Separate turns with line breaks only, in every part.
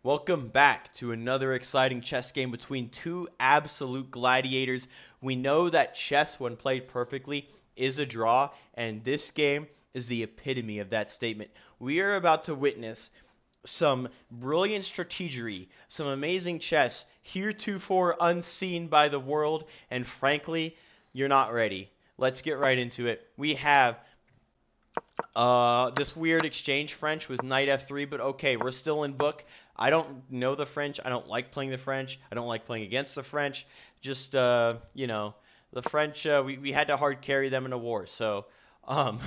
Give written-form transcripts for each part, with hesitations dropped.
Welcome back to another exciting chess game between two absolute gladiators. We know that chess, when played perfectly, is a draw, and this game is the epitome of that statement. We are about to witness some brilliant strategery, some amazing chess, heretofore unseen by the world, and frankly, you're not ready. Let's get right into it. We have this weird exchange French with knight f3, but okay, we're still in book. I don't know the French. I don't like playing the French. I don't like playing against the French. Just, the French, we had to hard carry them in a war, so um,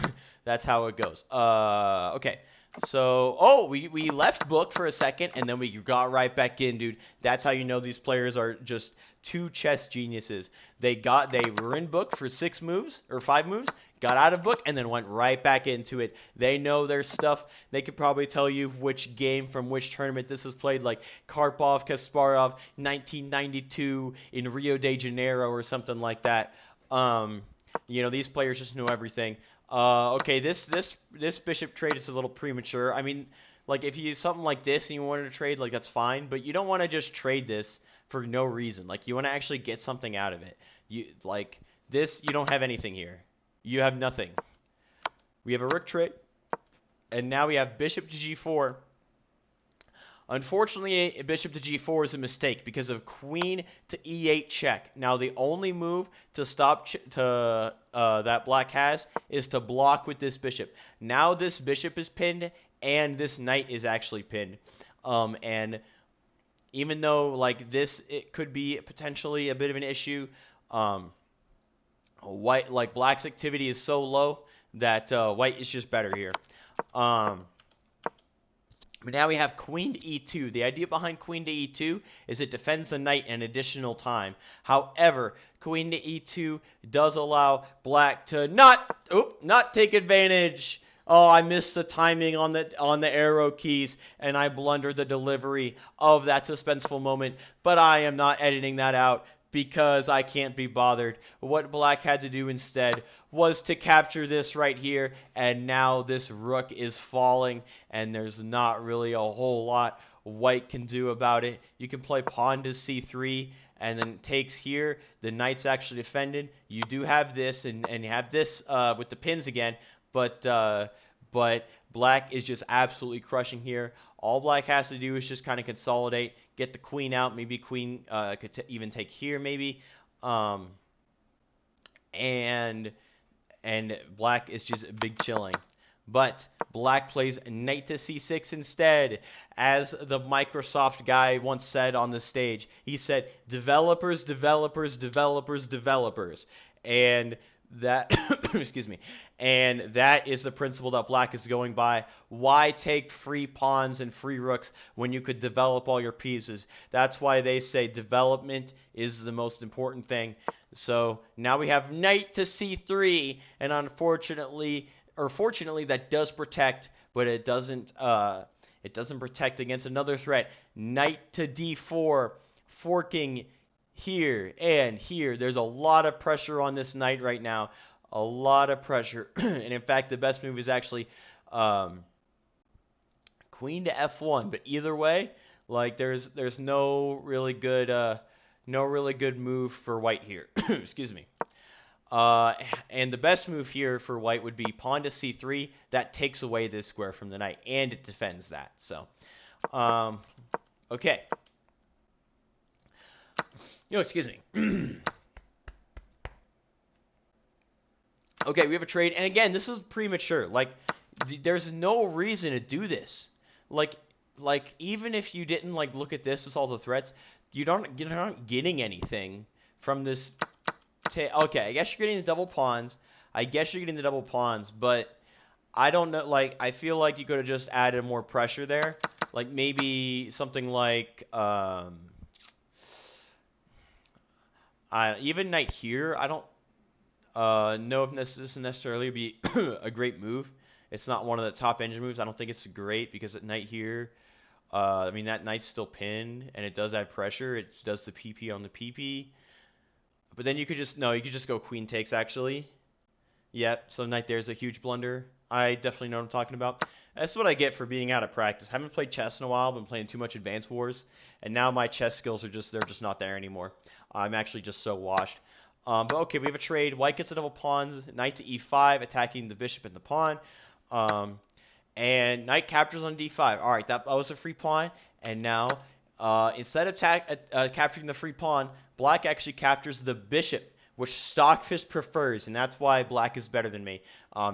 that's how it goes. Okay. So, we left book for a second, and then we got right back in, dude. That's how you know these players are just two chess geniuses. They were in book for 6 moves, or 5 moves, got out of book, and then went right back into it. They know their stuff. They could probably tell you which game from which tournament this was played, like Karpov, Kasparov, 1992 in Rio de Janeiro or something like that. These players just know everything. Okay, this bishop trade is a little premature. I mean, like if you use something like this and you wanted to trade, like that's fine, but you don't want to just trade this for no reason. Like you want to actually get something out of it. You like this, you don't have anything here. You have nothing. We have a rook trade, and now we have bishop to g4. Unfortunately, bishop to g4 is a mistake because of queen to e8 check. Now, the only move to stop that black has is to block with this bishop. Now this bishop is pinned, and this knight is actually pinned. And even though like this, it could be potentially a bit of an issue. Black's activity is so low that white is just better here. But now we have queen to e2. The idea behind queen to e2 is it defends the knight an additional time. However, queen to e2 does allow black to not take advantage. Oh, I missed the timing on the arrow keys, and I blundered the delivery of that suspenseful moment. But I am not editing that out because I can't be bothered. What black had to do instead was to capture this right here, and now this rook is falling, and there's not really a whole lot white can do about it. You can play pawn to c3, and then takes here. The knight's actually defended. You do have this, and you have this with the pins again, but black is just absolutely crushing here. All black has to do is just kind of consolidate, get the queen out. Maybe queen could even take here, maybe. And black is just big chilling. But black plays knight to c6 instead. As the Microsoft guy once said on the stage, he said, developers, developers, developers, developers. And that excuse me, and that is the principle that black is going by. Why take free pawns and free rooks when you could develop all your pieces? That's why they say development is the most important thing. So now we have knight to c3, and unfortunately, or fortunately, that does protect, but it doesn't protect against another threat. Knight to d4, forking here and here. There's a lot of pressure on this knight right now. A lot of pressure. And in fact, the best move is actually queen to f1. But either way, like there's no really good move for white here. Excuse me. And the best move here for white would be pawn to c3. That takes away this square from the knight, and it defends that. So, okay. Excuse me. Okay, we have a trade, and again, this is premature. Like, there's no reason to do this. Like even if you didn't like look at this with all the threats, you're not getting anything from this. Okay, I guess you're getting the double pawns. But I don't know. Like, I feel like you could have just added more pressure there. Like maybe something like even knight here. I don't know if this is necessarily be a great move. It's not one of the top engine moves. I don't think it's great because at knight here, I mean that knight's still pinned and it does add pressure. It does the PP on the PP. But then you could just go queen takes actually. Yep. So knight there's a huge blunder. I definitely know what I'm talking about. That's what I get for being out of practice. Haven't played chess in a while. Been playing too much Advance Wars, and now my chess skills are they're just not there anymore. I'm actually just so washed. But okay, we have a trade. White gets a double pawns. Knight to e5, attacking the bishop and the pawn. Um, and knight captures on d5. All right, that was a free pawn. And now, instead of capturing the free pawn, black actually captures the bishop, which Stockfish prefers, and that's why black is better than me.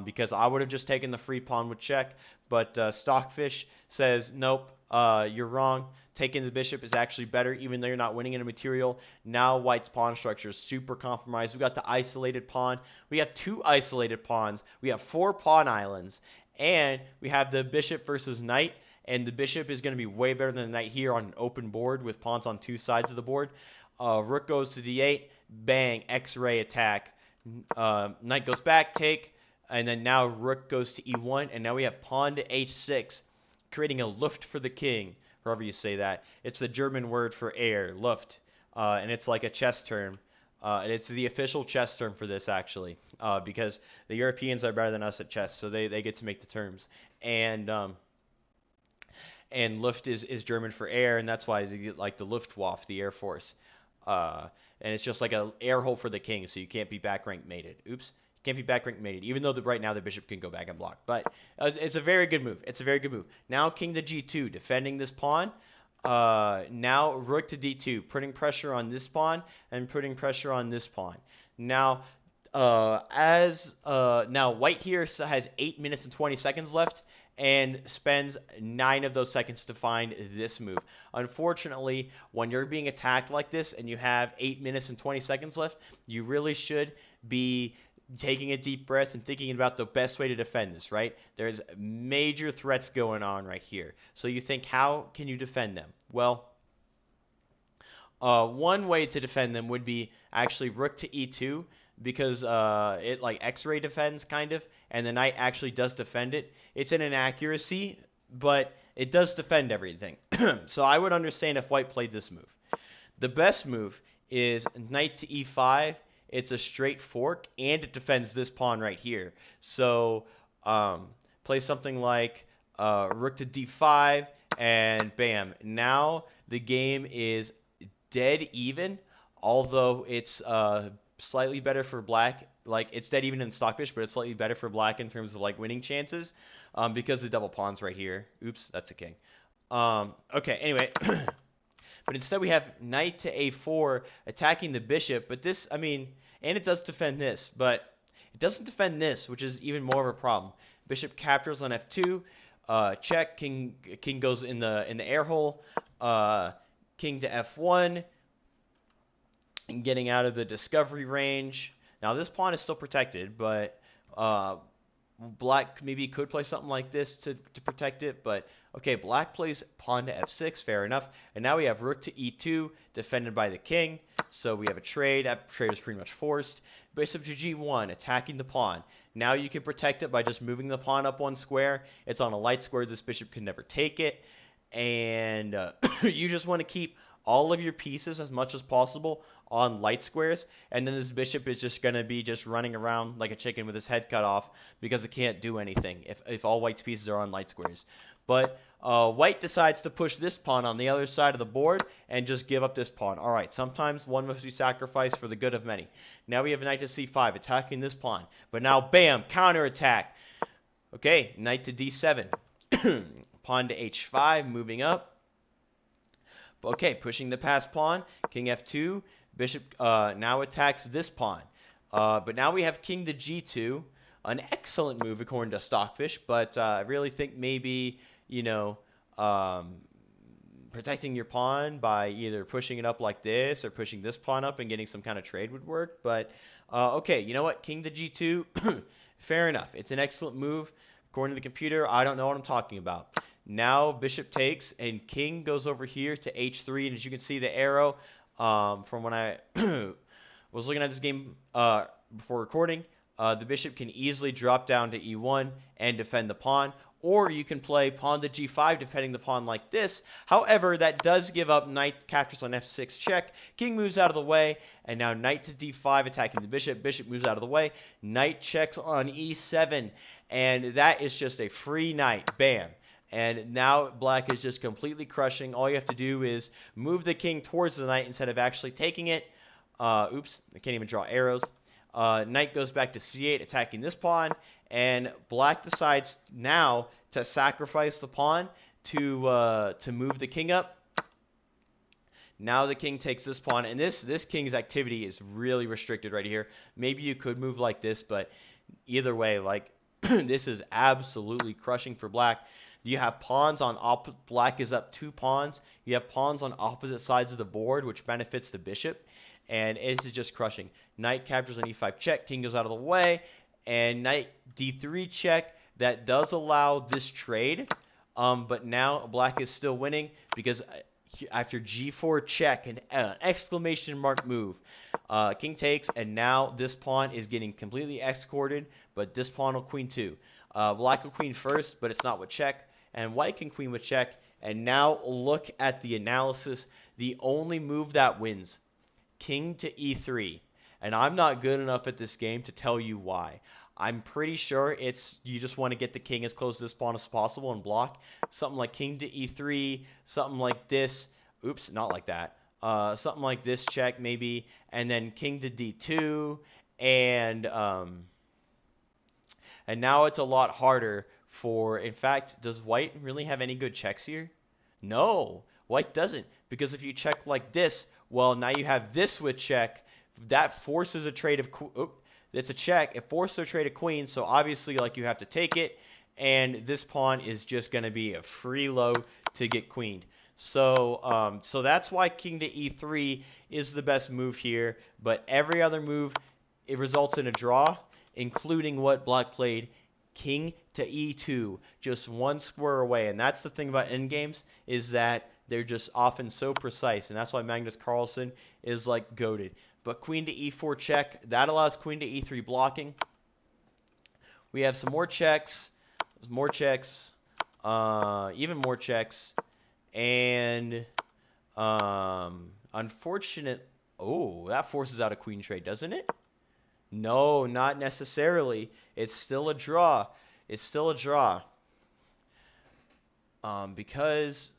Because I would have just taken the free pawn with check, but Stockfish says, nope, you're wrong. Taking the bishop is actually better, even though you're not winning in a material. Now white's pawn structure is super compromised. We got the isolated pawn. We have 2 isolated pawns. We have 4 pawn islands. And we have the bishop versus knight. And the bishop is going to be way better than the knight here on an open board with pawns on 2 sides of the board. Rook goes to d8. Bang, X-ray attack. Knight goes back, take. And then now rook goes to e1. And now we have pawn to h6, creating a Luft for the king, however you say that. It's the German word for air, Luft. And it's like a chess term. And it's the official chess term for this, actually, because the Europeans are better than us at chess, so they get to make the terms. And Luft is German for air, and that's why they get like the Luftwaffe, the Air Force. And it's just like an air hole for the king, so you can't be back rank mated. Oops. You can't be back rank mated, even though right now the bishop can go back and block. But it's a very good move. It's a very good move. Now king to g2, defending this pawn. Now rook to d2, putting pressure on this pawn and putting pressure on this pawn. Now, now white here has 8 minutes and 20 seconds left and spends 9 of those seconds to find this move. Unfortunately, when you're being attacked like this and you have 8 minutes and 20 seconds left, you really should be taking a deep breath and thinking about the best way to defend this, right? There's major threats going on right here. So you think, how can you defend them? Well, one way to defend them would be actually rook to e2, because it like X-ray defends kind of, and the knight actually does defend it. It's an inaccuracy, but it does defend everything. So I would understand if white played this move. The best move is knight to e5. It's a straight fork, and it defends this pawn right here. So play something like rook to d5, and bam. Now the game is dead even, although it's slightly better for black. Like, it's dead even in Stockfish, but it's slightly better for black in terms of like winning chances, because the double pawn's right here. Oops, that's a king. Okay, anyway. But instead we have knight to a4 attacking the bishop. But this, I mean, and it does defend this, but it doesn't defend this, which is even more of a problem. Bishop captures on f2, check. King goes in the air hole. King to f1, and getting out of the discovery range. Now this pawn is still protected, but black maybe could play something like this to protect it, but okay, black plays pawn to f6, fair enough. And now we have rook to e2, defended by the king. So we have a trade. That trade is pretty much forced. Bishop to g1, attacking the pawn. Now you can protect it by just moving the pawn up 1 square. It's on a light square. This bishop can never take it. And you just want to keep all of your pieces as much as possible on light squares, and then this bishop is just going to be just running around like a chicken with his head cut off because it can't do anything if all white's pieces are on light squares. But white decides to push this pawn on the other side of the board and just give up this pawn. All right, sometimes one must be sacrificed for the good of many. Now we have knight to c5 attacking this pawn, but now bam, counterattack. Okay, knight to d7. Pawn to h5, moving up. Okay, pushing the passed pawn. King f2. Bishop now attacks this pawn. But now we have king to g2. An excellent move according to Stockfish, but I really think maybe, you know, protecting your pawn by either pushing it up like this or pushing this pawn up and getting some kind of trade would work. But okay, you know what? King to g2, fair enough. It's an excellent move. According to the computer, I don't know what I'm talking about. Now bishop takes and king goes over here to h3, and as you can see the arrow from when I was looking at this game before recording, the bishop can easily drop down to e1 and defend the pawn, or you can play pawn to g5, defending the pawn like this. However, that does give up knight captures on f6 check. King moves out of the way, and now knight to d5, attacking the bishop. Bishop moves out of the way. Knight checks on e7, and that is just a free knight. Bam. And now black is just completely crushing. All you have to do is move the king towards the knight instead of actually taking it. Oops, I can't even draw arrows. Knight goes back to c8, attacking this pawn, and black decides now to sacrifice the pawn to move the king up. Now the king takes this pawn, and this king's activity is really restricted right here. Maybe you could move like this, but either way, like this is absolutely crushing for black. You have pawns on black is up 2 pawns. You have pawns on opposite sides of the board, which benefits the bishop, and it is just crushing. Knight captures on e5 check, king goes out of the way, and knight d3 check. That does allow this trade, but now black is still winning because after g4 check, an exclamation mark move, king takes, and now this pawn is getting completely escorted, but this pawn will queen 2. Black will queen first, but it's not with check, and white can queen with check. And now look at the analysis. The only move that wins, king to e3. And I'm not good enough at this game to tell you why. I'm pretty sure it's you just want to get the king as close to this pawn as possible and block. Something like king to e3, something like this. Oops, not like that. Something like this check maybe, and then king to d2, and now it's a lot harder for, in fact, does white really have any good checks here? No, white doesn't, because if you check like this, well, now you have this with check. That forces a trade of, it's a check. It forces a trade of queens, so obviously, like, you have to take it, and this pawn is just going to be a free load to get queened. So that's why king to e3 is the best move here, but every other move, it results in a draw, including what black played, king to e2, just one square away. And that's the thing about endgames, is that they're just often so precise, and that's why Magnus Carlsen is like goated. But queen to e4 check, that allows queen to e3 blocking. We have some more checks, even more checks, and unfortunate. Oh, that forces out a queen trade, doesn't it? No, not necessarily. It's still a draw. It's still a draw. Because,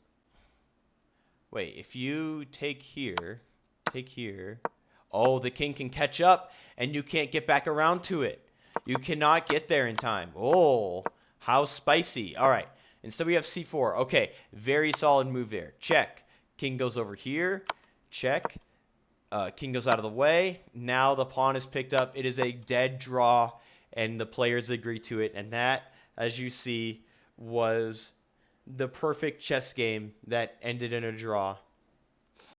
wait, if you take here, oh, the king can catch up, and you can't get back around to it. You cannot get there in time. Oh, how spicy. All right, instead we have c4. Okay, very solid move there. Check. King goes over here. Check. King goes out of the way. Now the pawn is picked up. It is a dead draw, and the players agree to it. And that, as you see, was the perfect chess game that ended in a draw.